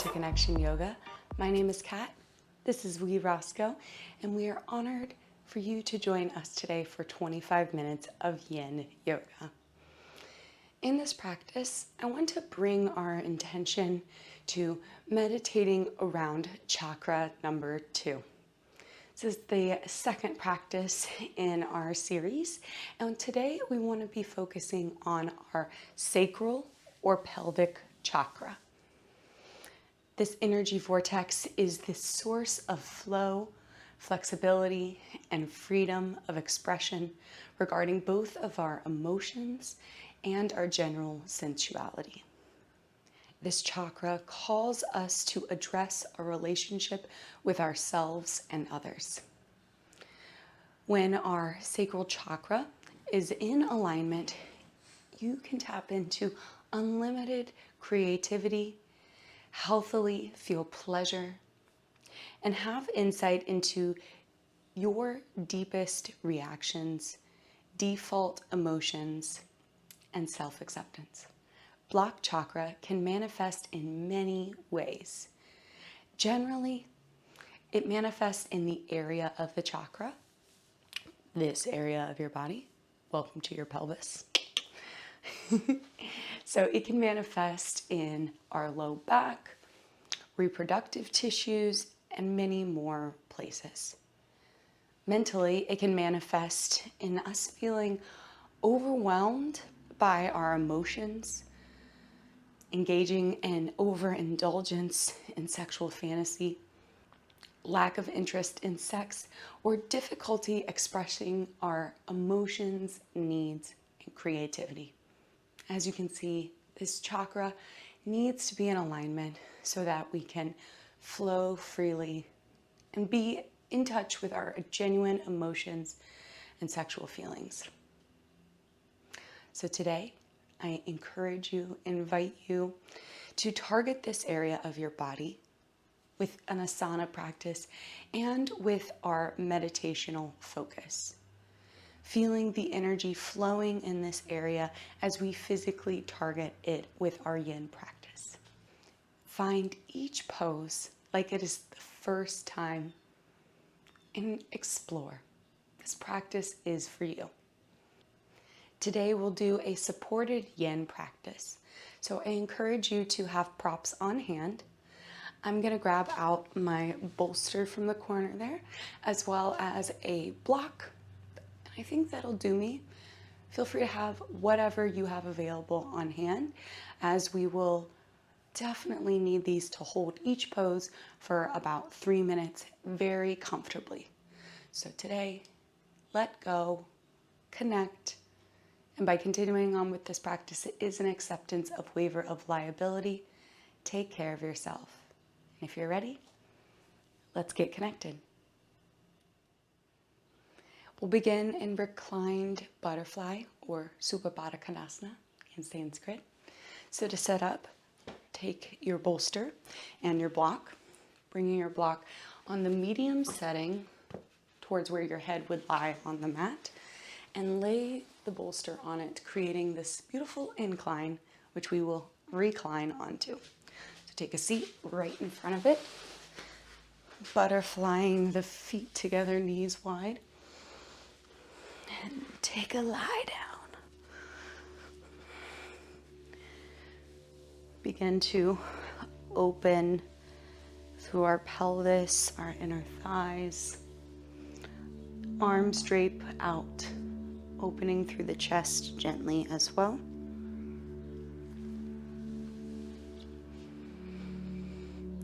to Connection Yoga. My name is Cat. This is Roscoe, and we are honored for you to join us today for 25 minutes of Yin Yoga. In this practice, I want to bring our intention to meditating around chakra number 2. This is the second practice in our series, and today we want to be focusing on our sacral or pelvic chakra. This energy vortex is the source of flow, flexibility, and freedom of expression regarding both of our emotions and our general sensuality. This chakra calls us to address our relationship with ourselves and others. When our sacral chakra is in alignment, you can tap into unlimited creativity, healthily feel pleasure, and have insight into your deepest reactions, default emotions, and self-acceptance. Blocked chakra can manifest in many ways. Generally, it manifests in the area of the chakra, this area of your body. Welcome to your pelvis. So it can manifest in our low back, reproductive tissues, and many more places. Mentally, it can manifest in us feeling overwhelmed by our emotions, engaging in overindulgence in sexual fantasy, lack of interest in sex, or difficulty expressing our emotions, needs, and creativity. As you can see, this chakra needs to be in alignment so that we can flow freely and be in touch with our genuine emotions and sexual feelings. So today, I encourage you, invite you to target this area of your body with an asana practice and with our meditational focus. Feeling the energy flowing in this area as we physically target it with our yin practice. Find each pose like it is the first time and explore. This practice is for you. Today we'll do a supported yin practice. So I encourage you to have props on hand. I'm going to grab out my bolster from the corner there, as well as a block. I think that'll do me. Feel free to have whatever you have available on hand, as we will definitely need these to hold each pose for about 3 minutes very comfortably. So today, let go, connect, and by continuing on with this practice, it is an acceptance of waiver of liability. Take care of yourself. And if you're ready, let's get connected. We'll begin in reclined butterfly or Supabada Konasana in Sanskrit. So to set up, take your bolster and your block, bringing your block on the medium setting towards where your head would lie on the mat, and lay the bolster on it, creating this beautiful incline, which we will recline onto. So take a seat right in front of it, butterflying the feet together, knees wide. And take a lie down. Begin to open through our pelvis, our inner thighs. Arms drape out, opening through the chest gently as well.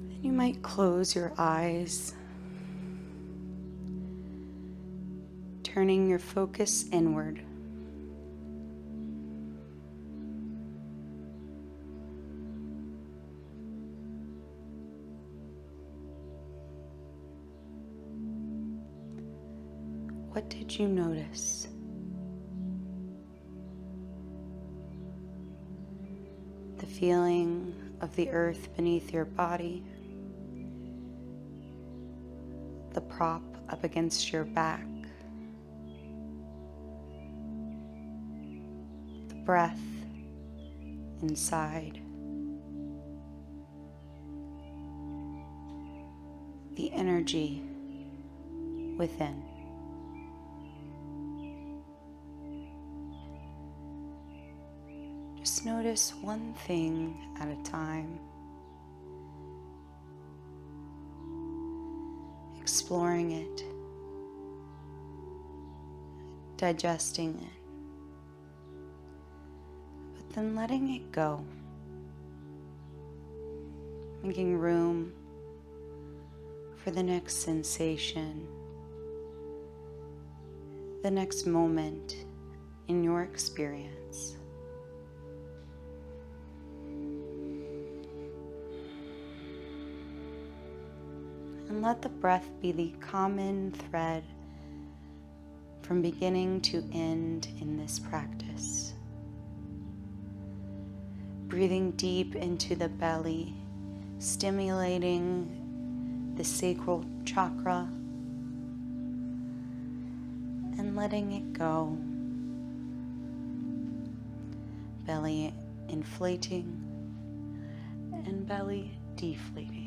Then you might close your eyes, turning your focus inward. What did you notice? The feeling of the earth beneath your body, the prop up against your back, breath inside. the energy within. Just notice one thing at a time, exploring it, digesting it, but then letting it go, making room for the next sensation, the next moment in your experience. And let the breath be the common thread from beginning to end in this practice. Breathing deep into the belly, stimulating the Sacral Chakra, and letting it go. Belly inflating and belly deflating.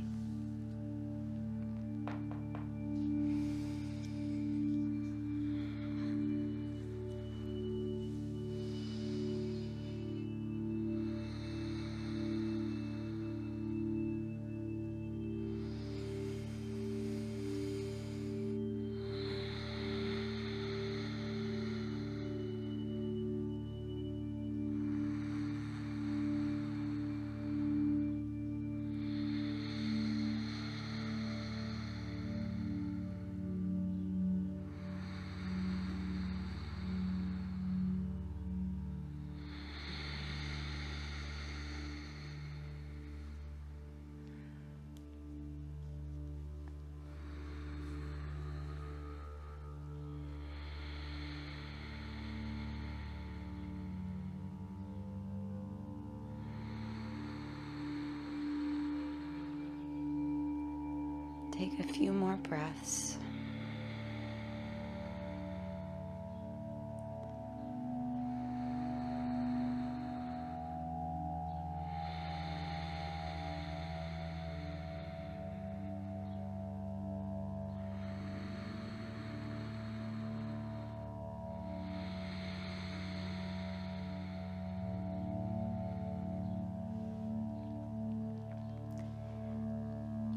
Take a few more breaths.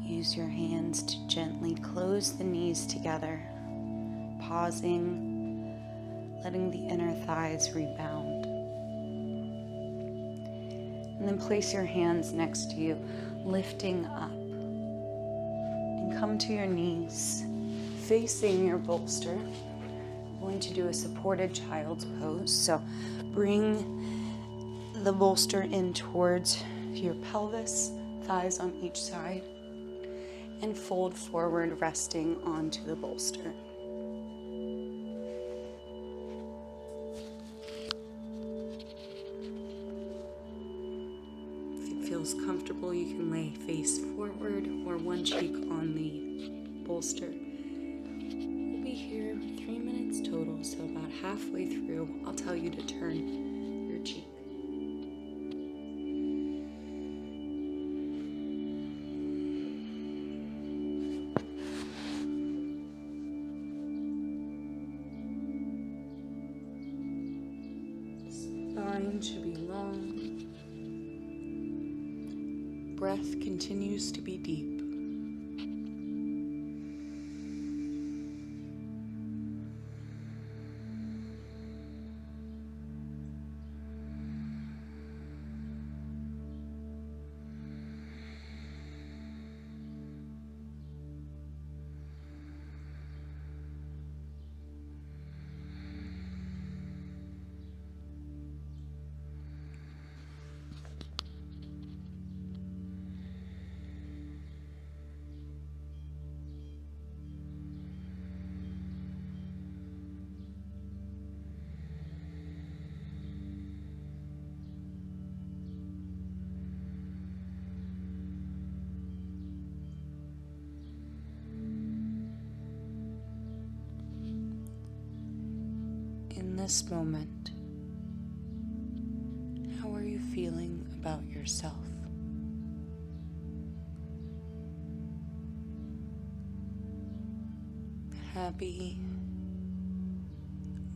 Use your hands to gently close the knees together, pausing, letting the inner thighs rebound. And then place your hands next to you, lifting up. And come to your knees, facing your bolster. We're going to do a supported child's pose. So bring the bolster in towards your pelvis, thighs on each side, and fold forward, resting onto the bolster. If it feels comfortable, you can lay face forward or one cheek on the bolster. We'll be here 3 minutes total, so about halfway through, I'll tell you to turn your cheek. Spine should be long. Breath continues to be deep. In this moment, how are you feeling about yourself? happy,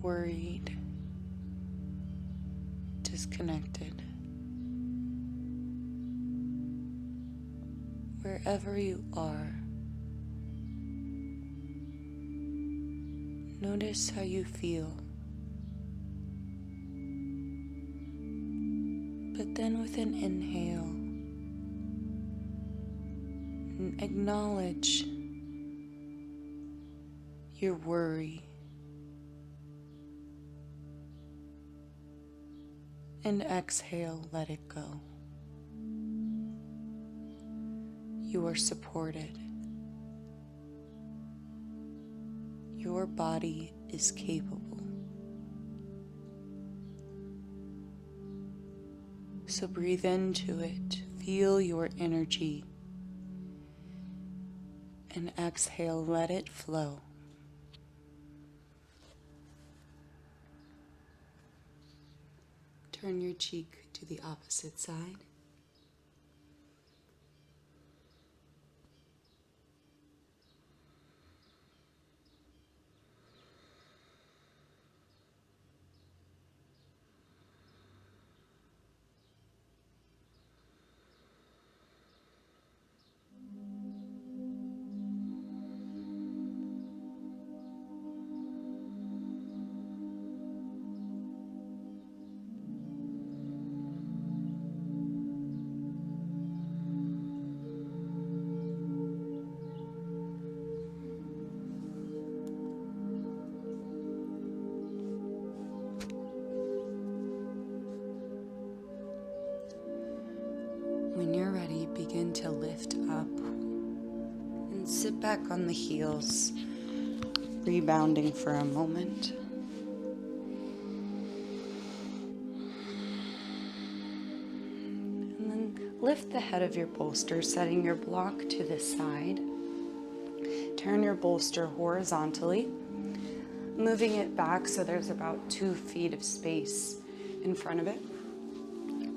worried, disconnected. Wherever you are, notice how you feel. But then with an inhale, acknowledge your worry and exhale, let it go. You are supported. Your body is capable. So breathe into it, feel your energy, and exhale, let it flow. Turn your cheek to the opposite side. When you're ready, begin to lift up and sit back on the heels, rebounding for a moment. And then lift the head of your bolster, setting your block to the side. Turn your bolster horizontally, moving it back so there's about 2 feet of space in front of it.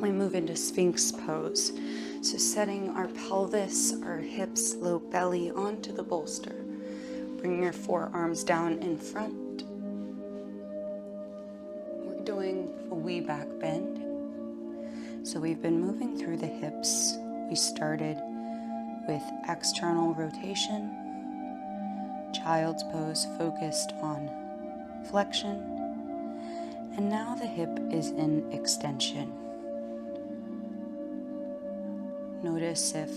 We move into Sphinx pose. So setting our pelvis, our hips, low belly onto the bolster. Bring your forearms down in front. We're doing a wee back bend. So we've been moving through the hips. We started with external rotation, child's pose focused on flexion, and now the hip is in extension. Notice if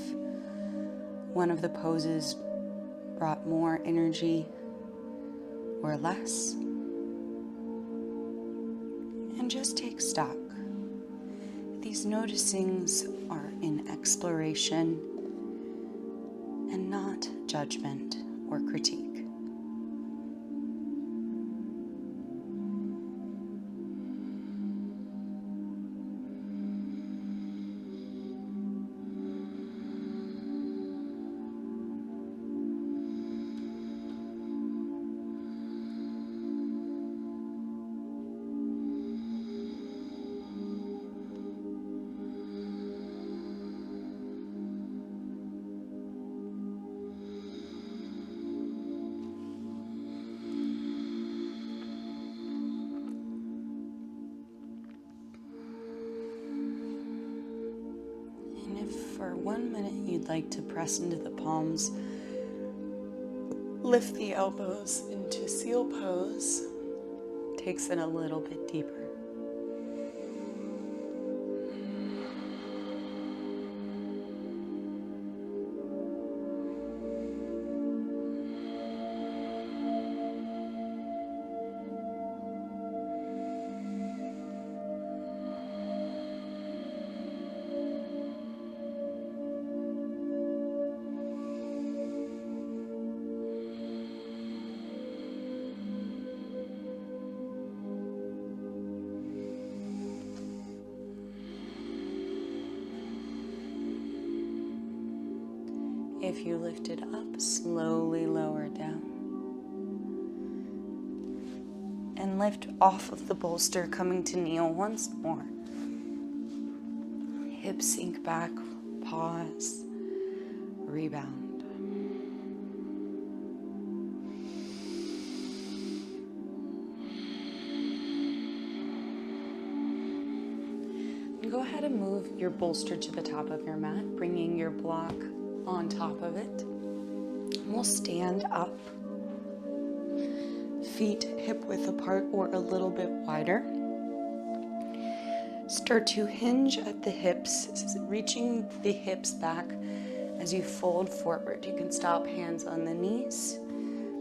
one of the poses brought more energy or less. And just take stock. These noticings are in exploration and not judgment or critique. For 1 minute, you'd like to press into the palms, lift the elbows into seal pose, takes it a little bit deeper. If you lift it up, slowly lower down. And lift off of the bolster, coming to kneel once more. Hips sink back, pause, rebound. go ahead and move your bolster to the top of your mat, bringing your block on top of it. And we'll stand up, feet hip width apart or a little bit wider. Start to hinge at the hips, reaching the hips back as you fold forward. You can stop hands on the knees.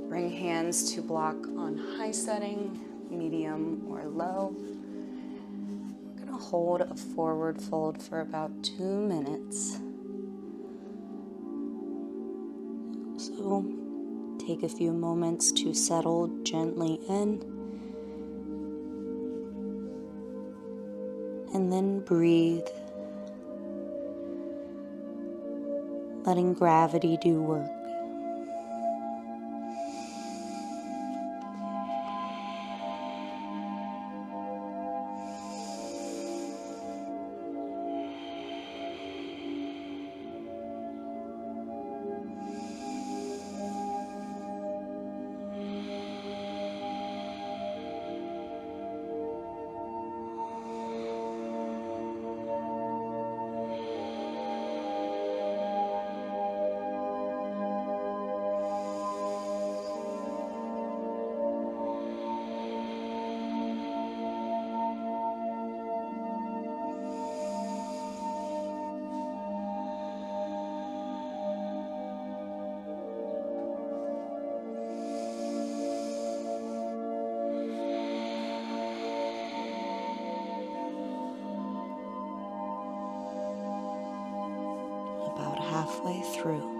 Bring hands to block on high setting, medium or low. We're going to hold a forward fold for about 2 minutes. So take a few moments to settle gently in. And then breathe, letting gravity do work. About halfway through.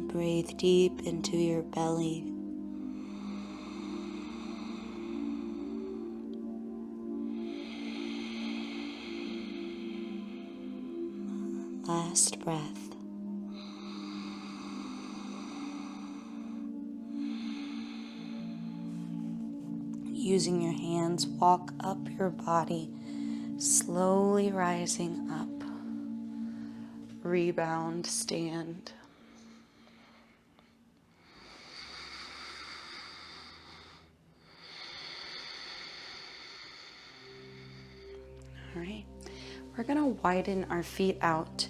Breathe deep into your belly. Last breath. Using your hands, walk up your body, slowly rising up. Rebound, stand. All right, we're gonna widen our feet out,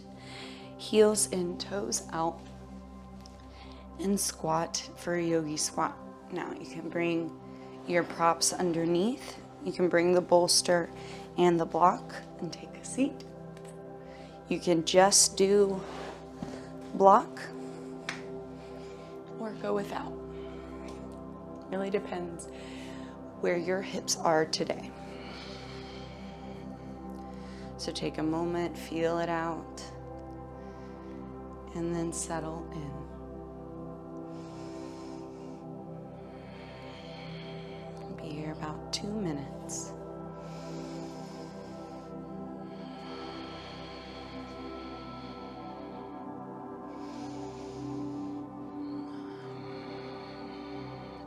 heels in, toes out, and squat for a yogi squat. Now you can bring your props underneath. You can bring the bolster and the block and take a seat. You can just do block or go without. Really depends where your hips are today. So take a moment, feel it out, and then settle in. Be here about 2 minutes.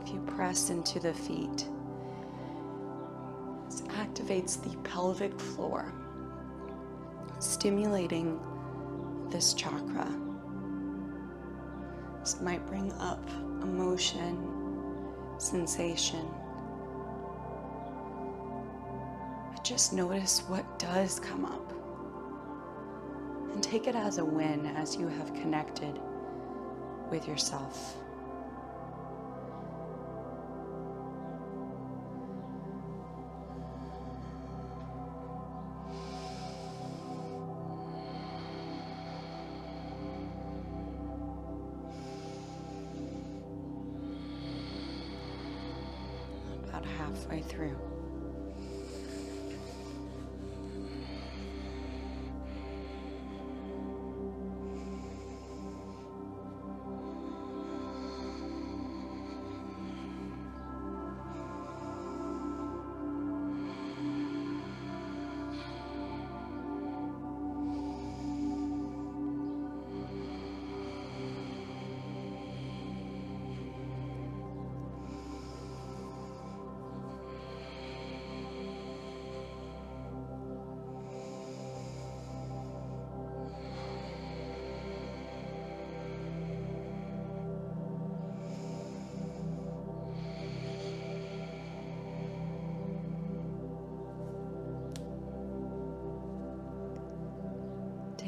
If you press into the feet, this activates the pelvic floor, stimulating this chakra. This might bring up emotion, sensation. But just notice what does come up and take it as a win as you have connected with yourself. About halfway through.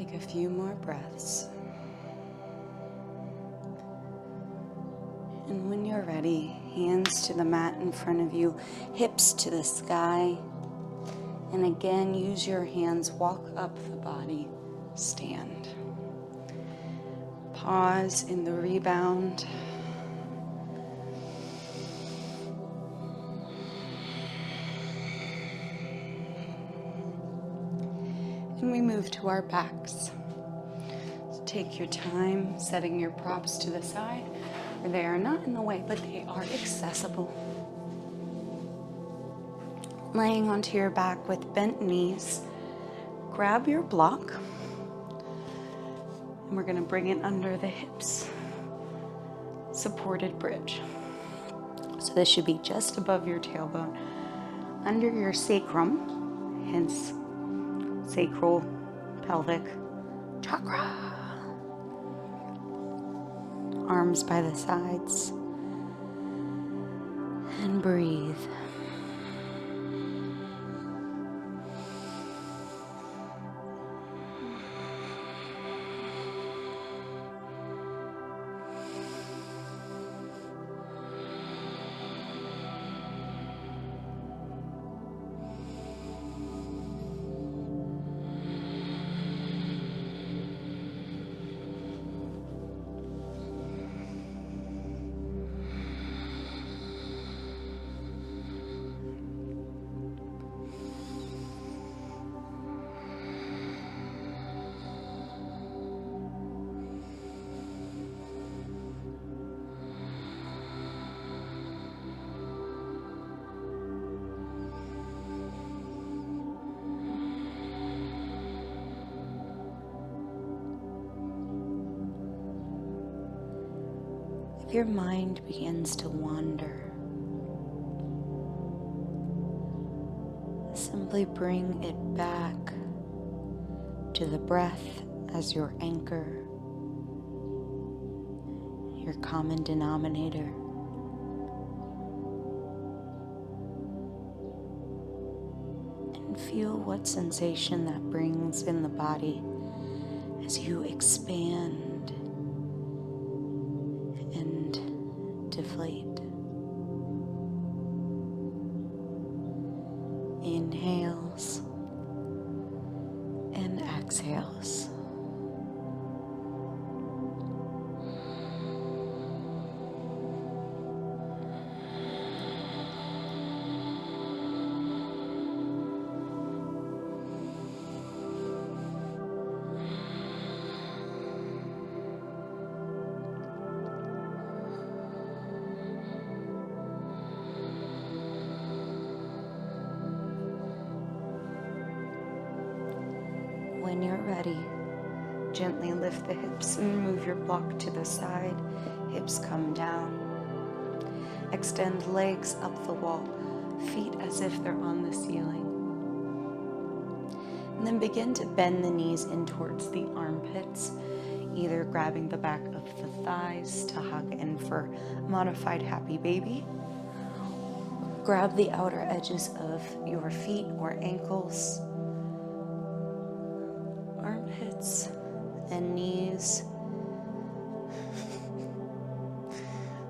Take a few more breaths. And when you're ready, hands to the mat in front of you, hips to the sky. And again, use your hands, walk up the body, stand. Pause in the rebound. And we move to our backs. So take your time setting your props to the side. They are not in the way, but they are accessible. Laying onto your back with bent knees, grab your block, and we're going to bring it under the hips. Supported bridge. So this should be just above your tailbone, under your sacrum, hence sacral pelvic chakra. Arms by the sides, and breathe. If your mind begins to wander, simply bring it back to the breath as your anchor, your common denominator. And feel what sensation that brings in the body as you expand and deflate. Inhales and exhales. When you're ready, gently lift the hips and move your block to the side. Hips come down. Extend legs up the wall, feet as if they're on the ceiling. And then begin to bend the knees in towards the armpits, either grabbing the back of the thighs to hug in for modified happy baby. Grab the outer edges of your feet or ankles, armpits and knees.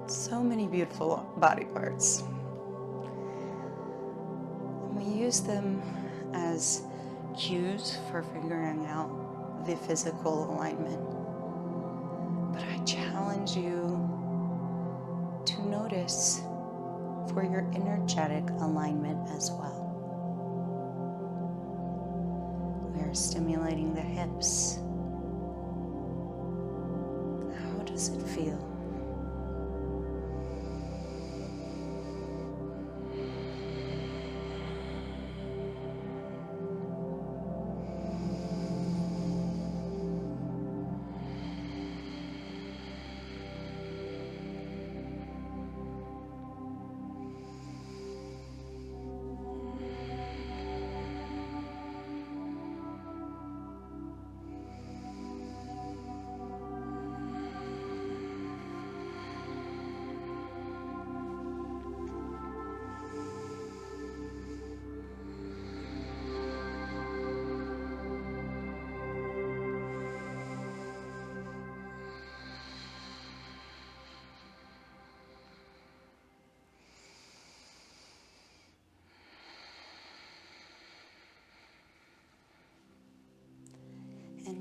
So many beautiful body parts. And we use them as cues for figuring out the physical alignment. But I challenge you to notice for your energetic alignment as well. We're stimulating the hips. How does it feel?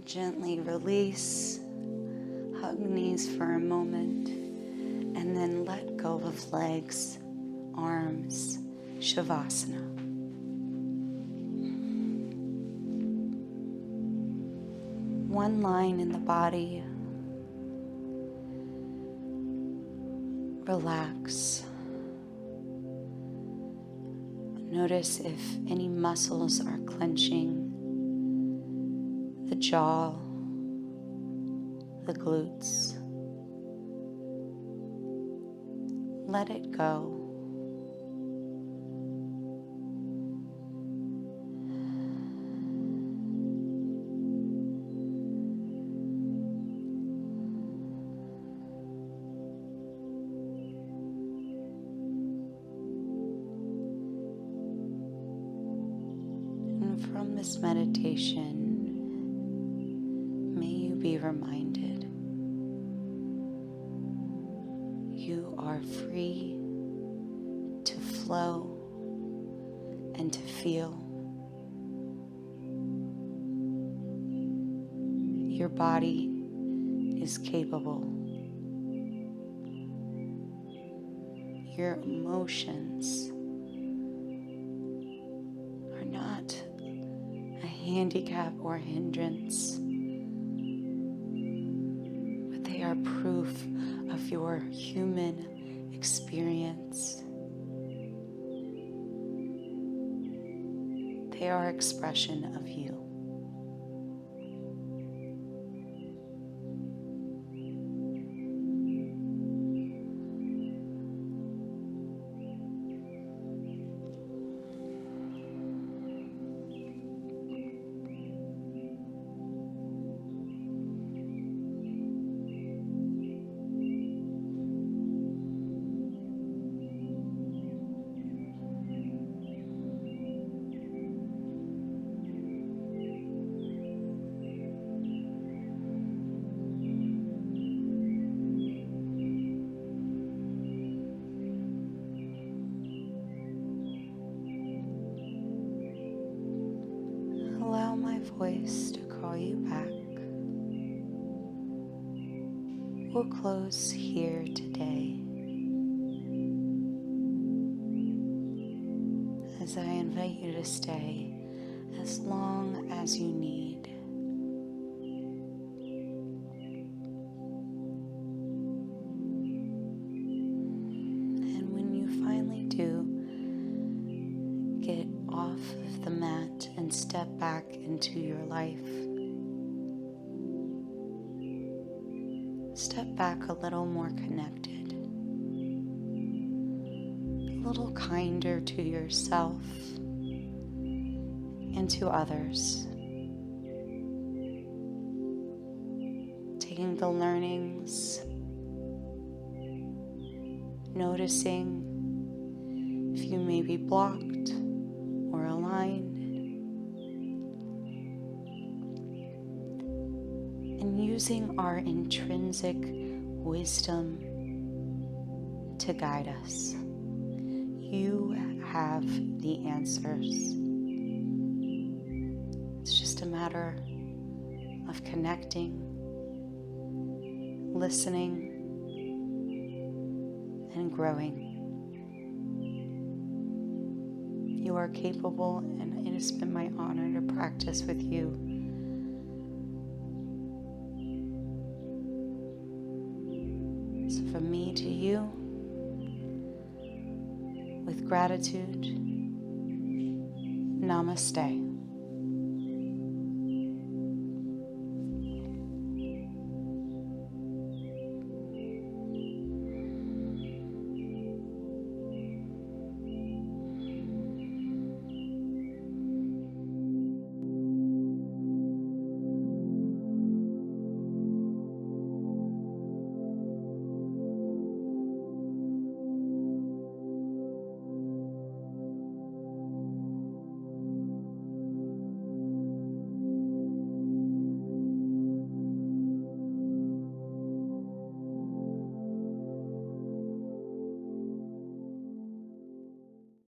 Gently release. Hug knees for a moment. And then let go of legs, arms, Shavasana. One line in the body. Relax. Notice if any muscles are clenching. The jaw, the glutes. Let it go. And from this meditation, may you be reminded you are free to flow and to feel. Your body is capable. Your emotions are not a handicap or hindrance, but they are proof of your human experience. They are expression of you. Allow my voice to call you back. We'll close here today as I invite you to stay as long as you need. And when you finally do get off of the mat and step back into your life, step back a little more connected, a little kinder to yourself and to others. Taking the learnings, noticing if you may be blocked or aligned, and using our intrinsic wisdom to guide us. You have the answers. It's just a matter of connecting, listening, and growing. You are capable, and it has been my honor to practice with you. So from me to you, with gratitude, namaste.